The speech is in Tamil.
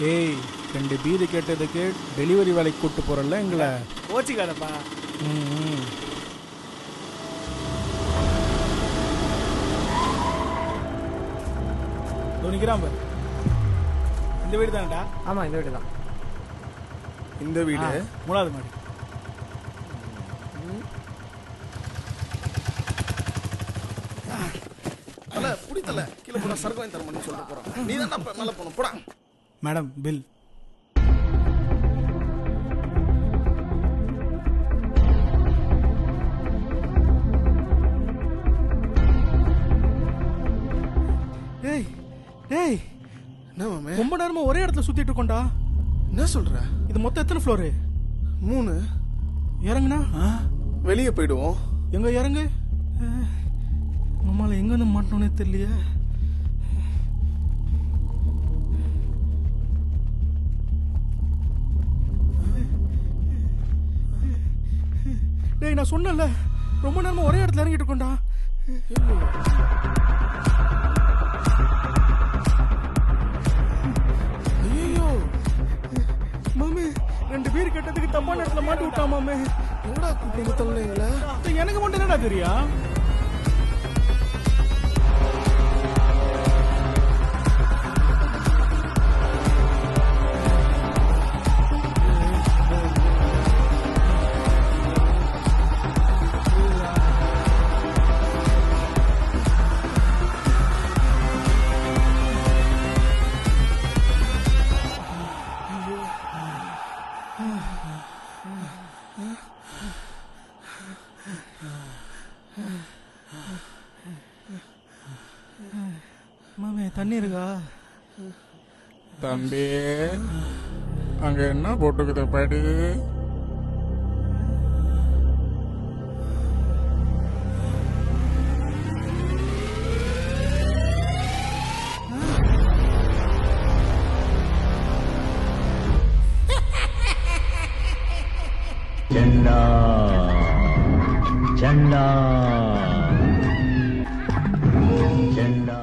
ஏய் 2 பீரு கேட்டதுக்கு டெலிவரி வேலைக்கு கூப்பிட்டு போகிறல்ல எங்களை. ஓச்சிக்காதப்பா. ம் நிற்கிறான் பாரு. இந்த வீடு தானடா? ஆமாம், இந்த வீடு தான். இந்த வீடு 3வது மாடி. தல புடித்தல கீழே போனா சரக்கு வாங்கி தரமான்னு சொல்லிட்டு போறான். நீ தான் மேலே போகணும் போடா. Madam bill. ஏய் ஏய், என்ன மாமே ரொம்ப நேரமா ஒரே இடத்துல சுத்திட்டு இருக்கோம்டா. என்ன சொல்ற? இது மொத்தம் எத்தனை ஃப்ளோரு? 3. இறங்குனா வெளியே போயிடுவோம். எங்க இறங்கு. நம்மளால எங்க வந்து மாட்டோன்னே தெரியலையே. டேய் நான் சொன்னல ரொம்ப நேரமா ஒரே இடத்துல இறங்கிட்டு இருக்கோம்டா. ஐயோ மாமே 2 பேர் கட்டத்துக்கு தப்பான இடத்துல மாட்டி விட்டான் மாமே. என்னடா கூப்பிட்டு தள்ளீங்களா? எனக்கு மட்டும் என்னடா தெரியும்? மாமே தண்ணி இருக்கா? தம்பி அங்க என்ன போட்டுக்குது படி? झंडा झंडा झंडा